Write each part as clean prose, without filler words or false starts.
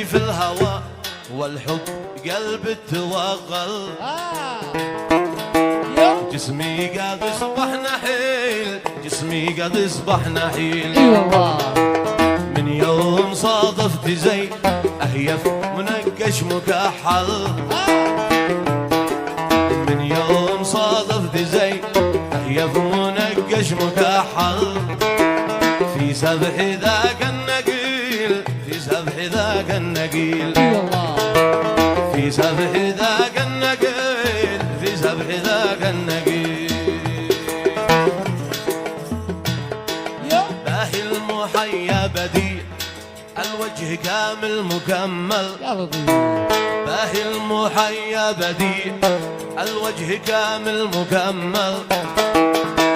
قلبي في الهوى والحب قلبي توغل. جسمي قد يصبح نحيل، جسمي قد يصبح نحيل. من يوم صادفت زي أهيف منقش مكحل. من يوم صادفت زي أهيف منقش مكحل. في سبح ذاك النقيل، في سبح ذاك النقيل، في سبح ذاك النقيل، في سبح ذاك النقيل. باهي المحيا بديع الوجه كامل مكمل. باهي المحيا بديع الوجه كامل مكمل.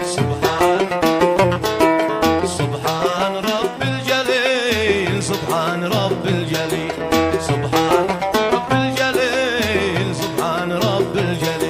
سبحان سبحان رب الجليل، سبحان رب الجليل، سبحان رب الجليل، سبحان رب الجليل.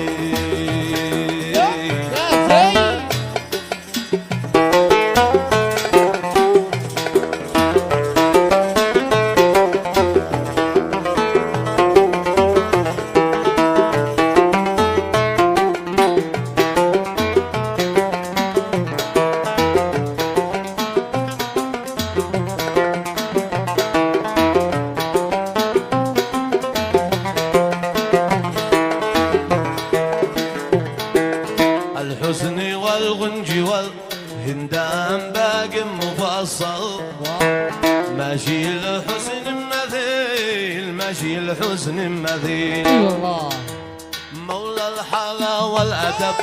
الحزن والغنج والهندام باق مفصل. ماشي الحزن مثيل، ماشي الحزن مثيل. مولى الحلا والأدب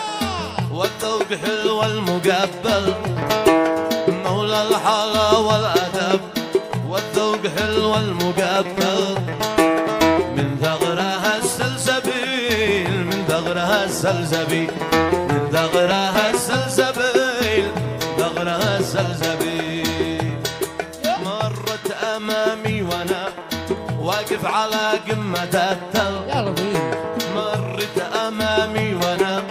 والذوق حلو المقبل. مولى الحلا والأدب والذوق حلو المقبل. من ثغرها السلسبيل، من ثغرها السلسبيل، من ثغرها السلسبيل، ثغرها السلسبيل. مرت أمامي وأنا واقف على قمة التل. مرت أمامي وأنا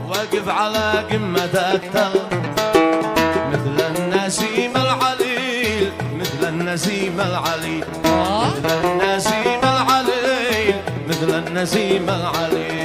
واقف على قمة التل. مثل النسيم العليل، مثل النسيم العليل، مثل النسيم العليل، مثل النسيم العليل.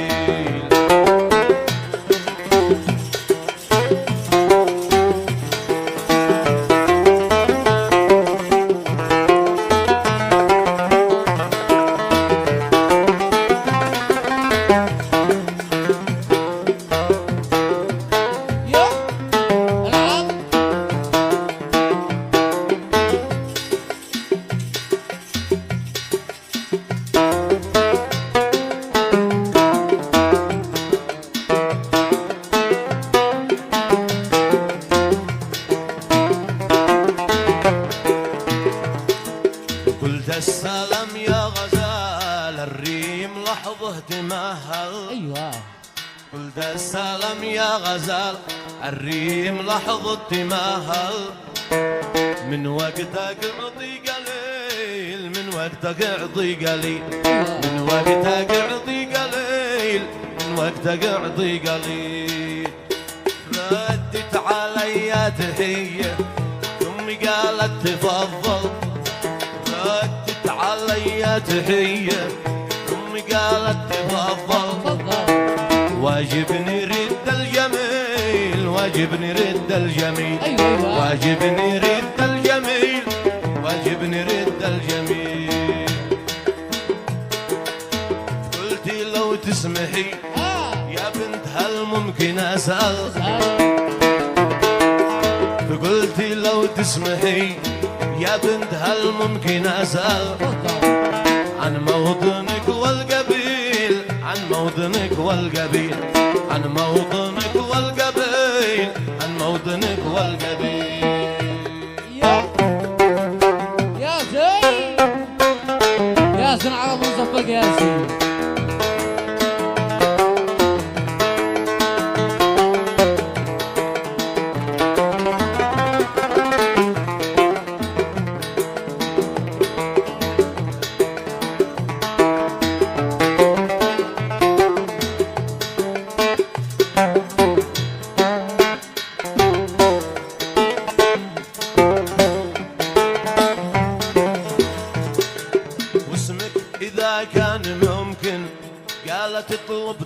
قلت السلام يا غزال الريم لحظه تمهل. قلت السلام يا غزال الريم لحظه تمهل. من وقتك اعطي قليل، من وقتك اعطي قليل، من وقتك اعطي قليل، من وقتك اعطي قليل. ردت علي تحيه ثم قالت تفضل. ردت علي تحية ثم قالت تفضل. واجبني رد الجميل، واجبني رد الجميل، واجبني رد الجميل، واجبني رد الجميل. قلت لو تسمحي يا بنت هل ممكن أسأل. فقلت لو تسمحي يا بنت هل ممكن أسأل عن موطنك والقبيل، عن موطنك والقبيل، عن موطنك والقبيل، عن موطنك والقبيل. يا زين يا زين على منصفك يا زين.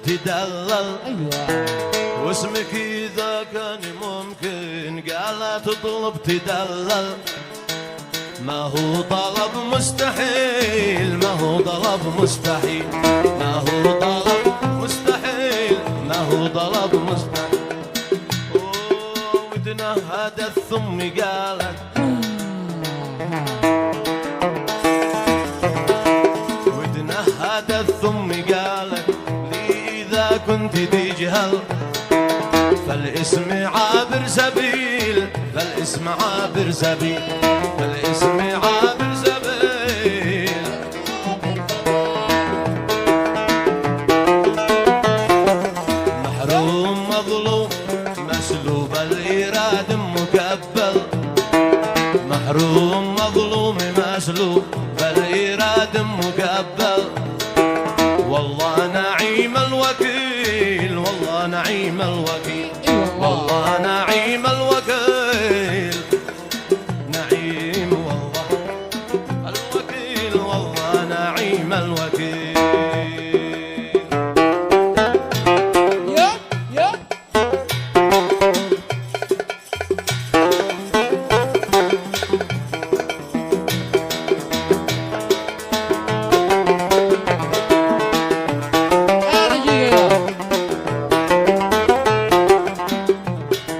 تدلل ايوه واسمك اذا كان ممكن قالت اطلب تدلل ما هو طلب مستحيل ما هو طلب مستحيل ما هو طلب مستحيل ما هو طلب مستحيل وتنهدت ثم قالت وتنهدت ثم قالت لي إذا كنت تجهل فالاسم عابر سبيل فالاسم عابر سبيل فالاسم عابر سبيل محروم مظلوم مسلوب الإراد مكبل محروم مظلوم مسلوب الإراد مكبل والله نعيم الوكيل والله نعيم الوكيل والله نعيم